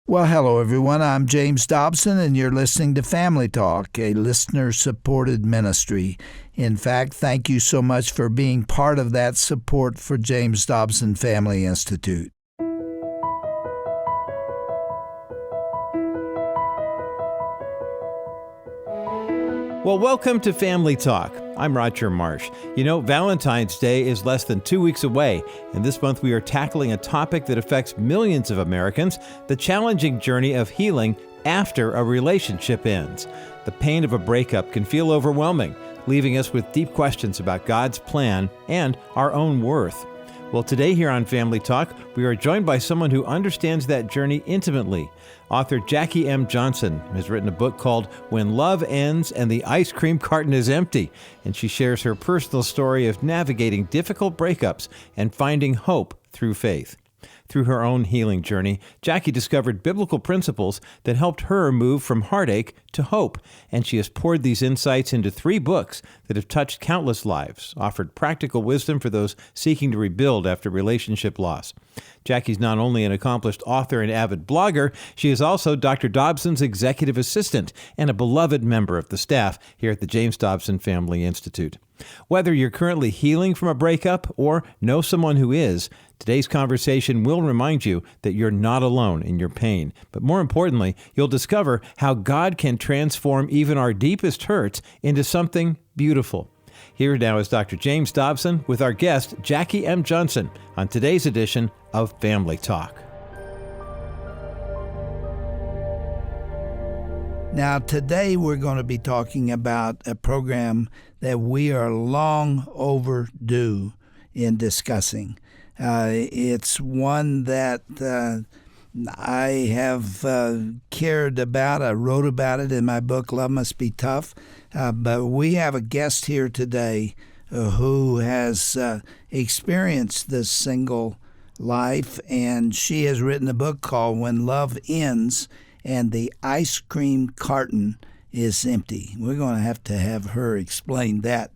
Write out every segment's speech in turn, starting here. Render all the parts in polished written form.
Well, hello, everyone. I'm James Dobson, and you're listening to Family Talk, a listener-supported ministry. In fact, thank you so much for being part of that support for James Dobson Family Institute. Well, welcome to Family Talk. I'm Roger Marsh. You know, Valentine's Day is less than 2 weeks away, and this month we are tackling a topic that affects millions of Americans, the challenging journey of healing after a relationship ends. The pain of a breakup can feel overwhelming, leaving us with deep questions about God's plan and our own worth. Well, today here on Family Talk, we are joined by someone who understands that journey intimately. Author Jackie M. Johnson has written a book called When Love Ends and the Ice Cream Carton is Empty, and she shares her personal story of navigating difficult breakups and finding hope through faith. Through her own healing journey, Jackie discovered biblical principles that helped her move from heartache to hope, and she has poured these insights into 3 books that have touched countless lives, offered practical wisdom for those seeking to rebuild after relationship loss. Jackie's not only an accomplished author and avid blogger, she is also Dr. Dobson's executive assistant and a beloved member of the staff here at the James Dobson Family Institute. Whether you're currently healing from a breakup or know someone who is, today's conversation will remind you that you're not alone in your pain. But more importantly, you'll discover how God can transform even our deepest hurts into something beautiful. Here now is Dr. James Dobson with our guest, Jackie M. Johnson, on today's edition of Family Talk. Now, today we're going to be talking about a program that we are long overdue in discussing. It's one that I have cared about. I wrote about it in my book, Love Must Be Tough. But we have a guest here today who has experienced this single life, and she has written a book called When Love Ends and the Ice Cream Carton is Empty. We're going to have her explain that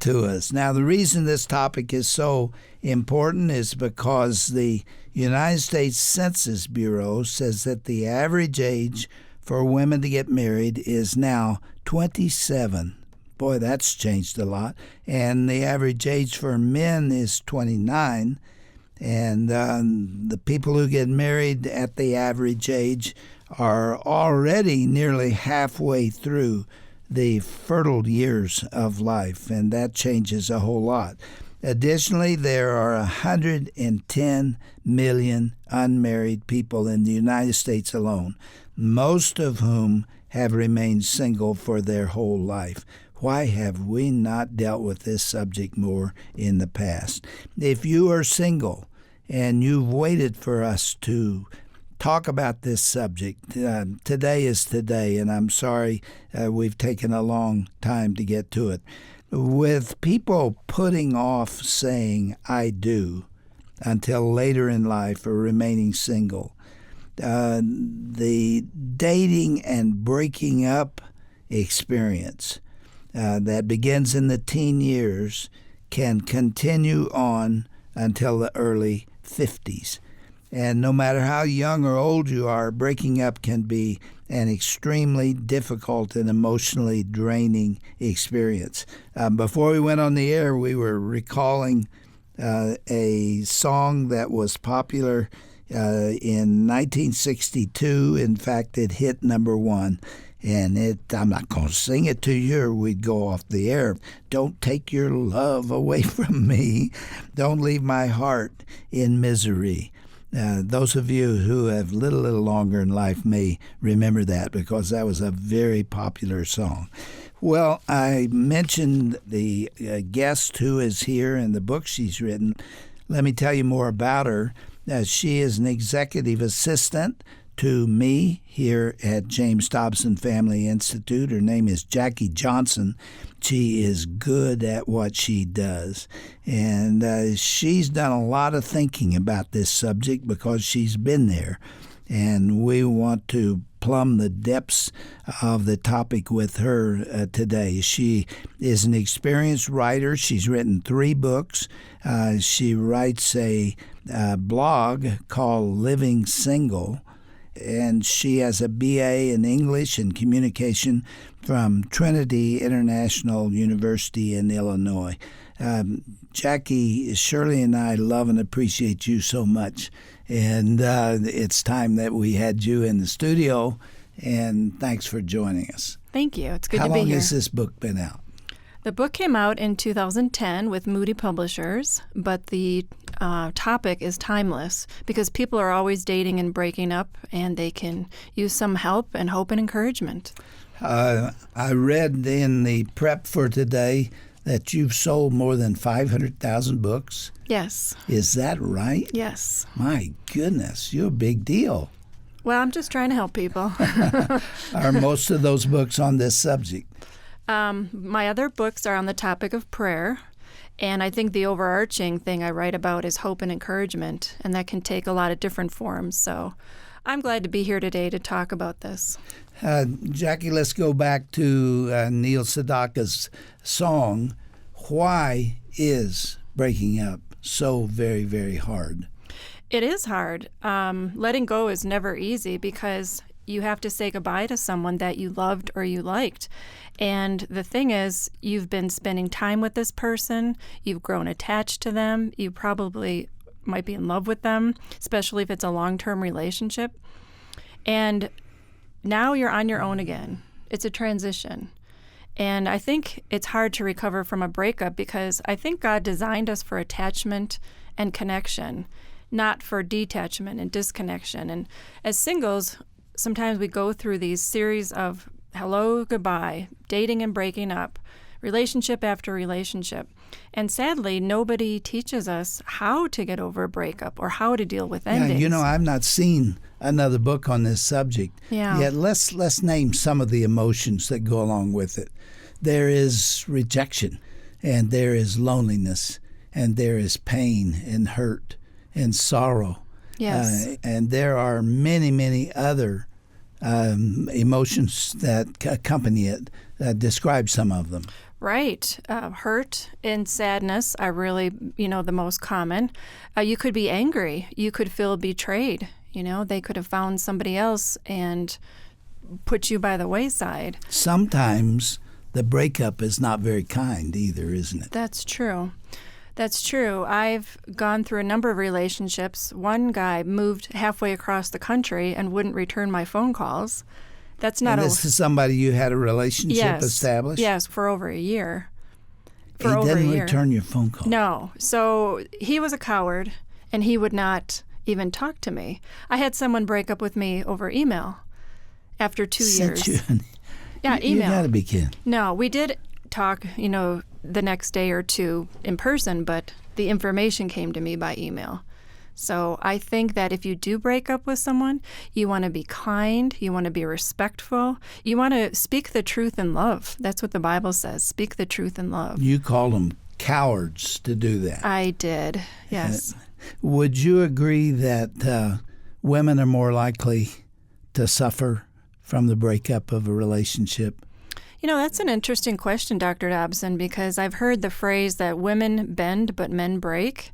to us. Now, the reason this topic is so important is because the United States Census Bureau says that the average age for women to get married is now 27. Boy, that's changed a lot. And the average age for men is 29. And the people who get married at the average age are already nearly halfway through the fertile years of life, and that changes a whole lot. Additionally, there are 110 million unmarried people in the United States alone, most of whom have remained single for their whole life. Why have we not dealt with this subject more in the past? If you are single and you've waited for us to talk about this subject, today is today, and I'm sorry we've taken a long time to get to it. With people putting off saying I do until later in life or remaining single, the dating and breaking up experience that begins in the teen years can continue on until the early 50s. And no matter how young or old you are, breaking up can be an extremely difficult and emotionally draining experience. Before we went on the air, we were recalling a song that was popular in 1962. In fact, it hit number 1. And I'm not going to sing it to you or we'd go off the air. Don't take your love away from me. Don't leave my heart in misery. Those of you who have lived a little longer in life may remember that because that was a very popular song. Well, I mentioned the guest who is here and the book she's written. Let me tell you more about her. She is an executive assistant to me here at James Dobson Family Institute. Her name is Jackie Johnson. She is good at what she does. And she's done a lot of thinking about this subject because she's been there. And we want to plumb the depths of the topic with her today. She is an experienced writer. She's written 3 books. She writes a blog called Living Single. and she has a BA in English and Communication from Trinity International University in Illinois. Jackie, Shirley, and I love and appreciate you so much, and it's time that we had you in the studio, and thanks for joining us. Thank you. It's good to be here. How long has this book been out? The book came out in 2010 with Moody Publishers, but the topic is timeless because people are always dating and breaking up, and they can use some help and hope and encouragement. I read in the prep for today that you've sold more than 500,000 books. Yes. Is that right? Yes. My goodness, you're a big deal. Well, I'm just trying to help people. Are most of those books on this subject? My other books are on the topic of prayer, and I think the overarching thing I write about is hope and encouragement, and that can take a lot of different forms. So I'm glad to be here today to talk about this. Jackie, let's go back to Neil Sedaka's song, Why is Breaking Up So Very, Very Hard? It is hard. Letting go is never easy because you have to say goodbye to someone that you loved or you liked. And the thing is, you've been spending time with this person, you've grown attached to them, you probably might be in love with them, especially if it's a long-term relationship. And now you're on your own again. It's a transition. And I think it's hard to recover from a breakup because I think God designed us for attachment and connection, not for detachment and disconnection. And as singles, sometimes we go through these series of hello, goodbye, dating and breaking up, relationship after relationship. And sadly, nobody teaches us how to get over a breakup or how to deal with endings. Yeah, I've not seen another book on this subject. Yeah. Yet let's name some of the emotions that go along with it. There is rejection, and there is loneliness, and there is pain and hurt and sorrow. Yes. And there are many, many other emotions that accompany it. Describe some of them. Right. Hurt and sadness are really, the most common. You could be angry. You could feel betrayed. They could have found somebody else and put you by the wayside. Sometimes the breakup is not very kind either, isn't it? That's true. That's true. I've gone through a number of relationships. One guy moved halfway across the country and wouldn't return my phone calls. That's not. And this is somebody you had a relationship established? Yes, for over a year. He didn't return your phone call? No. So he was a coward, and he would not even talk to me. I had someone break up with me over email after 2 years. Yeah, email. You got to be kidding. No, we did talk, the next day or two in person, but the information came to me by email. So I think that if you do break up with someone, you want to be kind, you want to be respectful, you want to speak the truth in love. That's what the Bible says, speak the truth in love. You called them cowards to do that. I did, yes. Would you agree that women are more likely to suffer from the breakup of a relationship? That's an interesting question, Dr. Dobson, because I've heard the phrase that women bend but men break.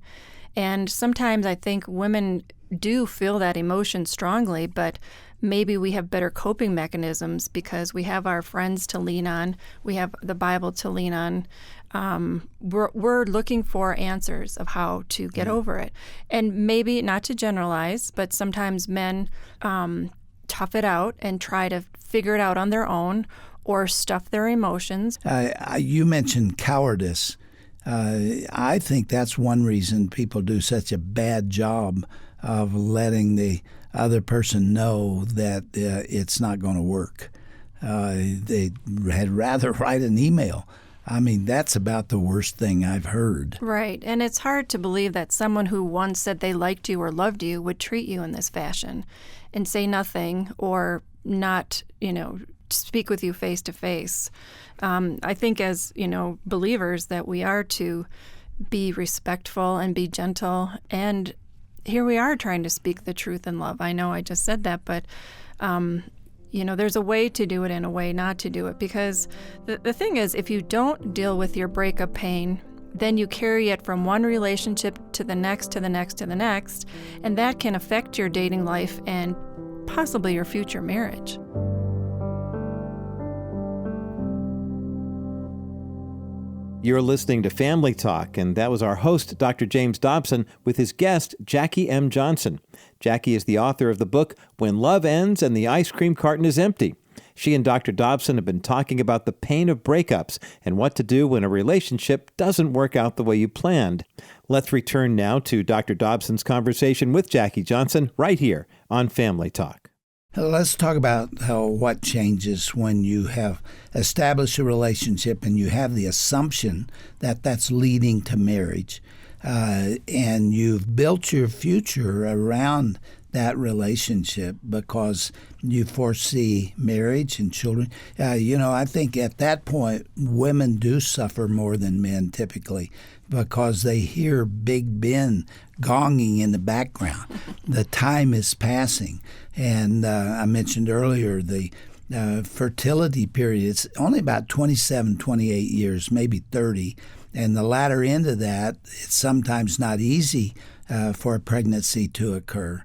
And sometimes I think women do feel that emotion strongly, but maybe we have better coping mechanisms because we have our friends to lean on. We have the Bible to lean on. We're looking for answers of how to get over it. And maybe, not to generalize, but sometimes men tough it out and try to figure it out on their own or stuff their emotions. You mentioned cowardice. I think that's one reason people do such a bad job of letting the other person know that it's not going to work. They had rather write an email. I mean, that's about the worst thing I've heard. Right. And it's hard to believe that someone who once said they liked you or loved you would treat you in this fashion and say nothing or not, speak with you face to face. I think as, believers that we are to be respectful and be gentle. And here we are trying to speak the truth in love. I know I just said that, but, there's a way to do it and a way not to do it. Because the thing is, if you don't deal with your breakup pain, then you carry it from one relationship to the next, to the next, to the next. And that can affect your dating life and possibly your future marriage. You're listening to Family Talk, and that was our host, Dr. James Dobson, with his guest, Jackie M. Johnson. Jackie is the author of the book, When Love Ends and the Ice Cream Carton is Empty. She and Dr. Dobson have been talking about the pain of breakups and what to do when a relationship doesn't work out the way you planned. Let's return now to Dr. Dobson's conversation with Jackie Johnson right here on Family Talk. Let's talk about what changes when you have established a relationship and you have the assumption that that's leading to marriage, and you've built your future around that relationship because you foresee marriage and children. I think at that point, women do suffer more than men typically because they hear Big Ben gonging in the background. The time is passing. And I mentioned earlier the fertility period. It's only about 27, 28 years, maybe 30. And the latter end of that, it's sometimes not easy for a pregnancy to occur.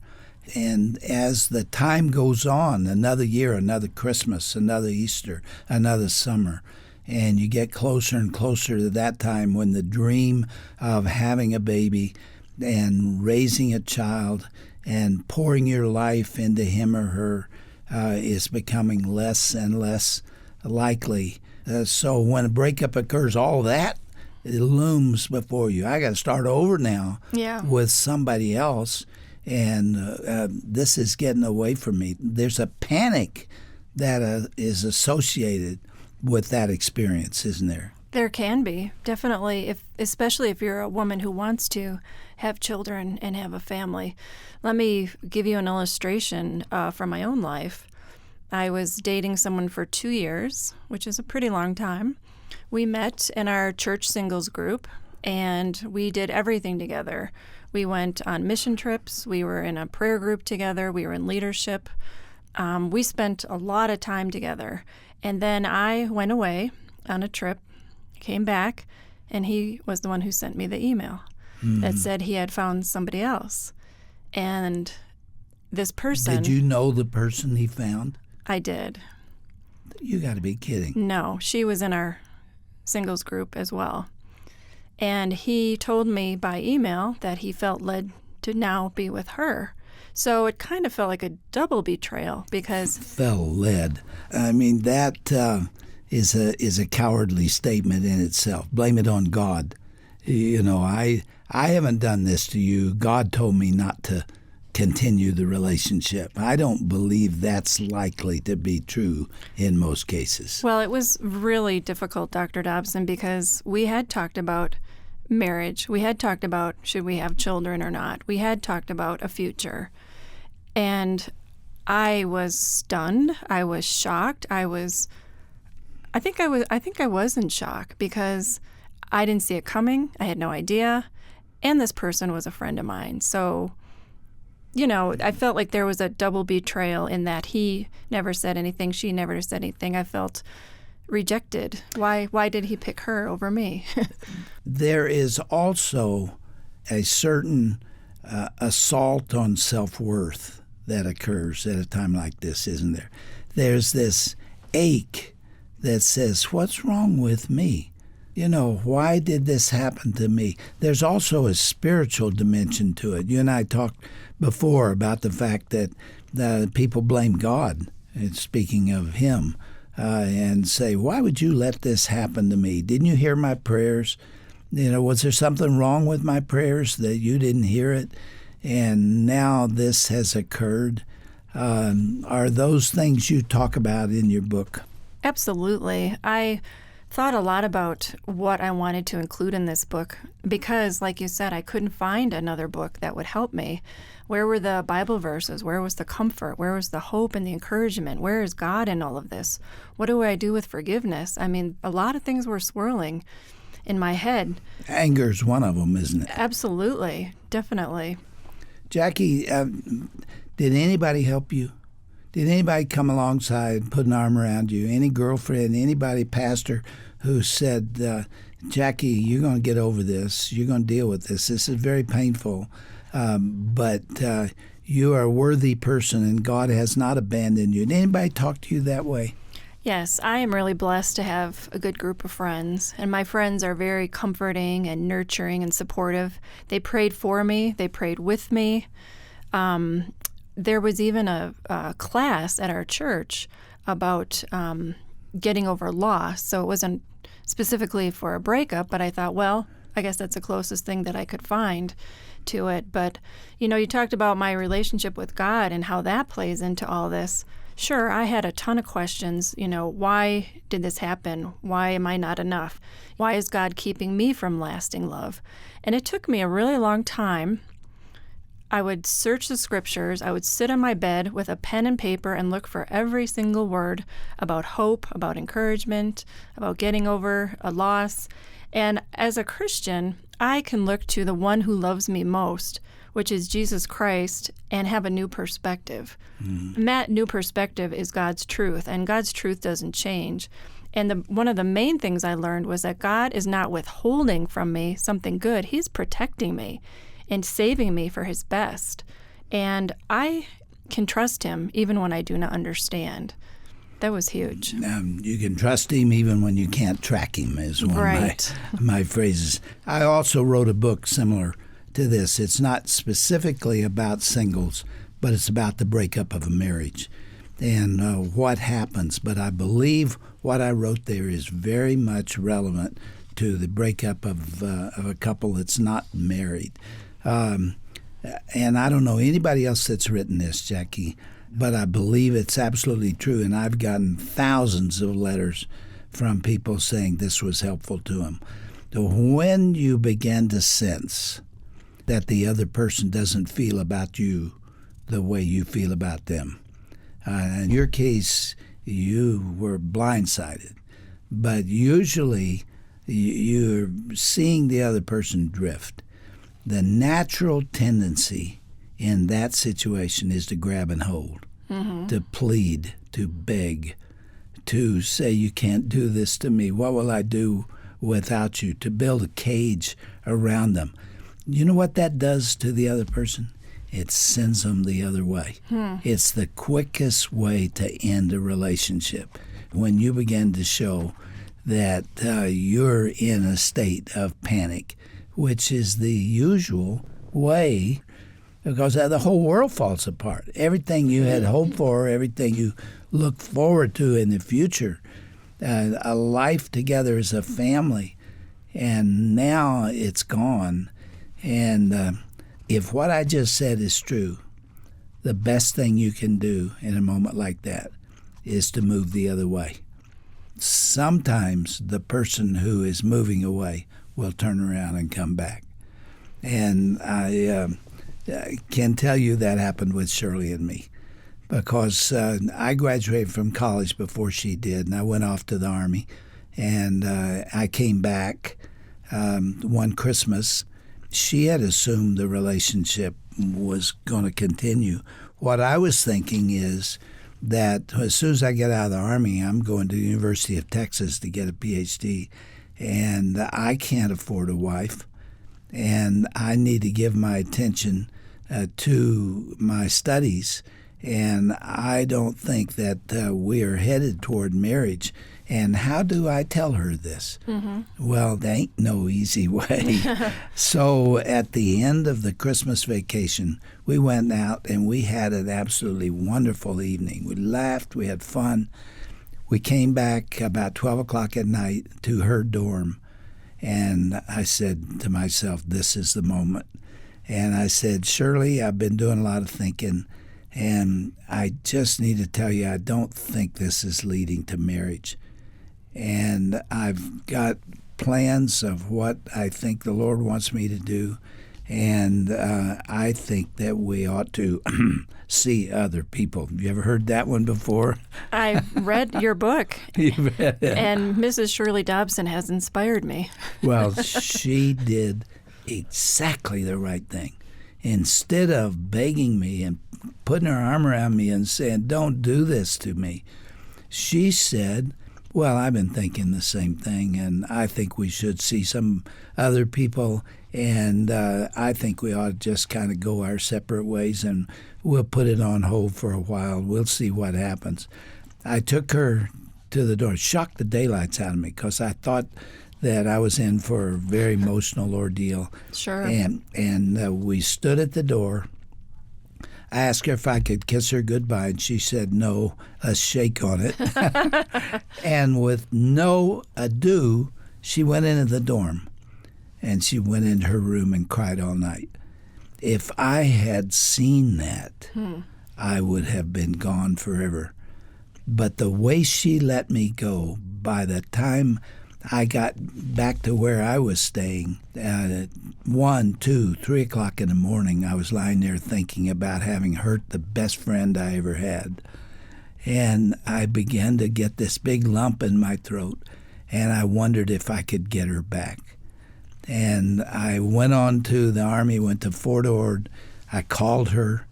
And as the time goes on, another year, another Christmas, another Easter, another summer, and you get closer and closer to that time when the dream of having a baby and raising a child and pouring your life into him or her is becoming less and less likely. So when a breakup occurs, all that, it looms before you. I got to start over now with somebody else, and this is getting away from me. There's a panic that is associated with that experience, isn't there? There can be, definitely, especially if you're a woman who wants to have children and have a family. Let me give you an illustration from my own life. I was dating someone for 2 years, which is a pretty long time. We met in our church singles group, and we did everything together. We went on mission trips. We were in a prayer group together. We were in leadership. We spent a lot of time together. And then I went away on a trip, came back, and he was the one who sent me the email that said he had found somebody else. And this person... Did you know the person he found? I did. You got to be kidding. No, she was in our singles group as well. And he told me by email that he felt led to now be with her. So it kind of felt like a double betrayal because... Felt led. I mean, that is a cowardly statement in itself. Blame it on God. I haven't done this to you. God told me not to continue the relationship. I don't believe that's likely to be true in most cases. Well, it was really difficult, Dr. Dobson, because we had talked about marriage. We had talked about should we have children or not. We had talked about a future. And I was stunned. I was shocked. I think I was in shock because I didn't see it coming. I had no idea. And this person was a friend of mine. So, I felt like there was a double betrayal in that he never said anything. She never said anything. I felt rejected. Why did he pick her over me? There is also a certain assault on self-worth that occurs at a time like this, isn't there? There's this ache that says, what's wrong with me? Why did this happen to me? There's also a spiritual dimension to it. You and I talked before about the fact that people blame God, speaking of him, and say, why would you let this happen to me? Didn't you hear my prayers? Was there something wrong with my prayers that you didn't hear it? And now this has occurred. Are those things you talk about in your book? Absolutely. I thought a lot about what I wanted to include in this book because, like you said, I couldn't find another book that would help me. Where were the Bible verses? Where was the comfort? Where was the hope and the encouragement? Where is God in all of this? What do I do with forgiveness? I mean, a lot of things were swirling in my head. Anger's one of them, isn't it? Absolutely. Definitely. Jackie, did anybody help you? Did anybody come alongside, put an arm around you? Any girlfriend, anybody, pastor, who said, Jackie, you're going to get over this. You're going to deal with this. This is very painful. But you are a worthy person and God has not abandoned you. Did anybody talk to you that way? Yes, I am really blessed to have a good group of friends, and my friends are very comforting and nurturing and supportive. They prayed for me. They prayed with me. There was even a class at our church about getting over loss, so it wasn't specifically for a breakup, but I thought, well, I guess that's the closest thing that I could find to it. But, you talked about my relationship with God and how that plays into all this. Sure, I had a ton of questions. Why did this happen? Why am I not enough? Why is God keeping me from lasting love? And it took me a really long time. I would search the scriptures. I would sit on my bed with a pen and paper and look for every single word about hope, about encouragement, about getting over a loss. And as a Christian, I can look to the one who loves me most, which is Jesus Christ, and have a new perspective. And that new perspective is God's truth, and God's truth doesn't change. And one of the main things I learned was that God is not withholding from me something good. He's protecting me and saving me for his best. And I can trust him even when I do not understand. That was huge. You can trust him even when you can't track him, is one Right. of my phrases. I also wrote a book similar to this. It's not specifically about singles, but it's about the breakup of a marriage and what happens. But I believe what I wrote there is very much relevant to the breakup of a couple that's not married. And I don't know anybody else that's written this, Jackie, but I believe it's absolutely true. And I've gotten thousands of letters from people saying this was helpful to them. So when you begin to sense that the other person doesn't feel about you the way you feel about them, in your case, you were blindsided, but usually you're seeing the other person drift. The natural tendency in that situation is to grab and hold, to plead, to beg, to say, you can't do this to me. What will I do without you? To build a cage around them. You know what that does to the other person? It sends them the other way. It's the quickest way to end a relationship. When you begin to show that you're in a state of panic, which is the usual way, because the whole world falls apart. Everything you had hoped for, everything you look forward to in the future, a life together as a family, and now it's gone. And if what I just said is true, the best thing you can do in a moment like that is to move the other way. Sometimes the person who is moving away will turn around and come back. And I can tell you that happened with Shirley and me, because I graduated from college before she did, and I went off to the Army. And I came back one Christmas. She had assumed the relationship was going to continue. What I was thinking is that as soon as I get out of the Army, I'm going to the University of Texas to get a PhD, and I can't afford a wife, and I need to give my attention to my studies, and I don't think that we are headed toward marriage. And how do I tell her this? Well, there ain't no easy way. So at the end of the Christmas vacation, we went out and we had an absolutely wonderful evening. We laughed, we had fun. We came back about 12 o'clock at night to her dorm, and I said to myself, this is the moment. And I said, Shirley, I've been doing a lot of thinking, and I just need to tell you, I don't think this is leading to marriage. And I've got plans of what I think the Lord wants me to do, and I think that we ought to see other people. Have you ever heard that one before? I've read your book, and Mrs. Shirley Dobson has inspired me. Well, she did exactly the right thing. Instead of begging me and putting her arm around me and saying, don't do this to me, she said, Well, I've been thinking the same thing, and I think we should see some other people, and I think we ought to just kind of go our separate ways, and we'll put it on hold for a while. We'll see what happens. I took her to the door, shocked the daylights out of me, because I thought that I was in for a very emotional ordeal. Sure. And we stood at the door. I asked her if I could kiss her goodbye, and she said no, a shake on it. And with no ado, she went into the dorm, and she went into her room and cried all night. If I had seen that, I would have been gone forever. But the way she let me go, by the time I got back to where I was staying, at 1, 2, 3 o'clock in the morning, I was lying there thinking about having hurt the best friend I ever had. And I began to get this big lump in my throat, and I wondered if I could get her back. And I went on to the Army, went to Fort Ord. I called her,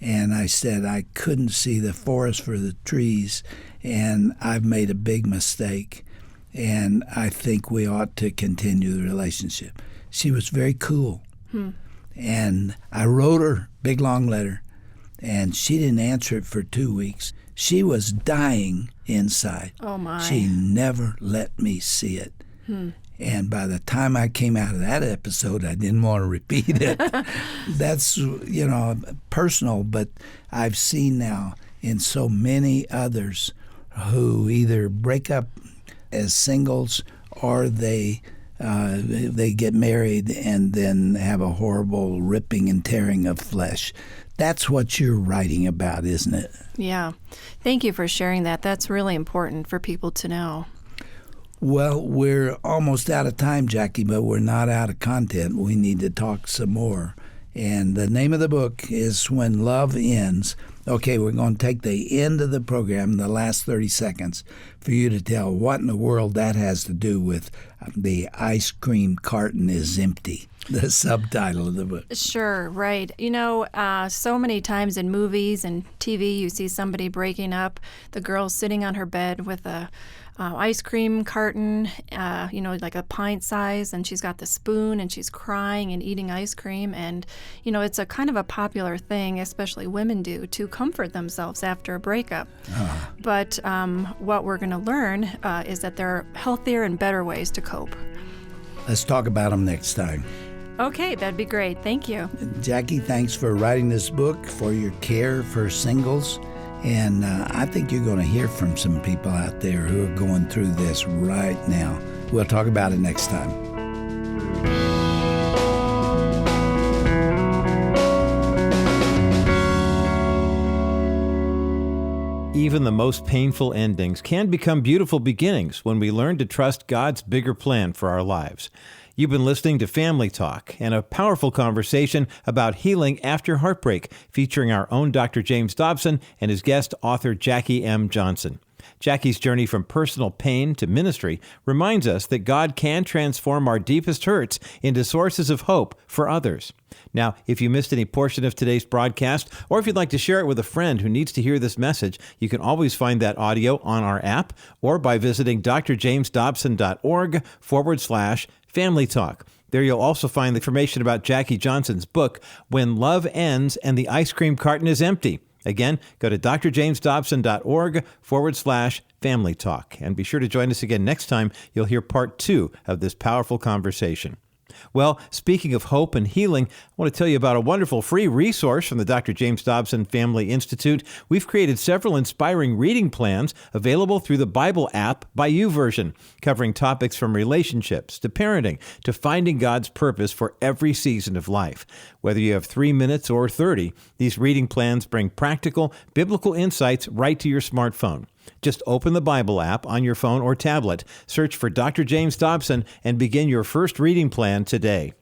and I said I couldn't see the forest for the trees, and I've made a big mistake, and I think we ought to continue the relationship. She was very cool. And I wrote her a big, long letter, and she didn't answer it for 2 weeks. She was dying inside. Oh, my. She never let me see it. And by the time I came out of that episode, I didn't want to repeat it. That's, personal, but I've seen now in so many others who either break up as singles or they get married and then have a horrible ripping and tearing of flesh. That's what you're writing about, isn't it? Yeah. Thank you for sharing that. That's really important for people to know. Well, we're almost out of time, Jackie, but we're not out of content. We need to talk some more. And the name of the book is When Love Ends. Okay, we're going to take the end of the program, the last 30 seconds, for you to tell what in the world that has to do with The Ice Cream Carton is Empty, the subtitle of the book. Sure, right. So many times in movies and TV, you see somebody breaking up, the girl's sitting on her bed with a ice cream carton, like a pint size, and she's got the spoon and she's crying and eating ice cream. And, it's a kind of a popular thing, especially women do, to comfort themselves after a breakup. But what we're going to learn is that there are healthier and better ways to cope. Let's talk about them next time. Okay, that'd be great. Thank you. Jackie, thanks for writing this book, for your care for singles. And I think you're going to hear from some people out there who are going through this right now. We'll talk about it next time. Even the most painful endings can become beautiful beginnings when we learn to trust God's bigger plan for our lives. You've been listening to Family Talk and a powerful conversation about healing after heartbreak, featuring our own Dr. James Dobson and his guest author Jackie M. Johnson. Jackie's journey from personal pain to ministry reminds us that God can transform our deepest hurts into sources of hope for others. Now, if you missed any portion of today's broadcast, or if you'd like to share it with a friend who needs to hear this message, you can always find that audio on our app or by visiting drjamesdobson.org/Family Talk. There you'll also find the information about Jackie Johnson's book, When Love Ends and the Ice Cream Carton is Empty. Again, go to drjamesdobson.org/Family Talk. And be sure to join us again next time. You'll hear part 2 of this powerful conversation. Well, speaking of hope and healing, I want to tell you about a wonderful free resource from the Dr. James Dobson Family Institute. We've created several inspiring reading plans available through the Bible app by YouVersion, covering topics from relationships to parenting to finding God's purpose for every season of life. Whether you have 3 minutes or 30, these reading plans bring practical, biblical insights right to your smartphone. Just open the Bible app on your phone or tablet, search for Dr. James Dobson, and begin your first reading plan today.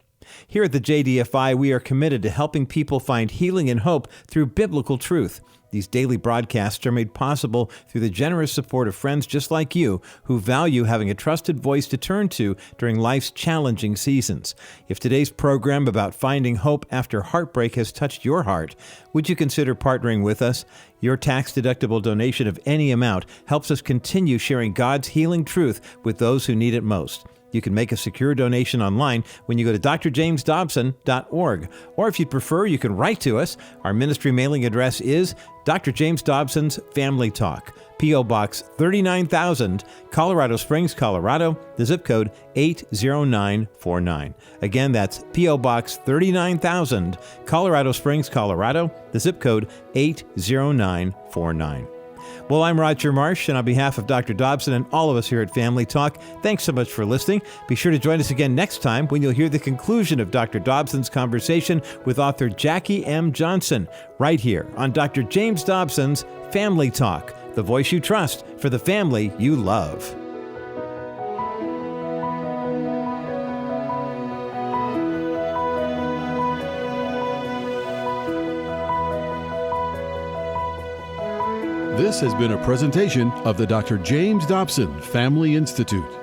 Here at the JDFI, we are committed to helping people find healing and hope through biblical truth. These daily broadcasts are made possible through the generous support of friends just like you who value having a trusted voice to turn to during life's challenging seasons. If today's program about finding hope after heartbreak has touched your heart, would you consider partnering with us? Your tax-deductible donation of any amount helps us continue sharing God's healing truth with those who need it most. You can make a secure donation online when you go to drjamesdobson.org. Or if you'd prefer, you can write to us. Our ministry mailing address is Dr. James Dobson's Family Talk, P.O. Box 39,000, Colorado Springs, Colorado, the zip code 80949. Again, that's P.O. Box 39,000, Colorado Springs, Colorado, the zip code 80949. Well, I'm Roger Marsh, and on behalf of Dr. Dobson and all of us here at Family Talk, thanks so much for listening. Be sure to join us again next time when you'll hear the conclusion of Dr. Dobson's conversation with author Jackie M. Johnson, right here on Dr. James Dobson's Family Talk, the voice you trust for the family you love. This has been a presentation of the Dr. James Dobson Family Institute.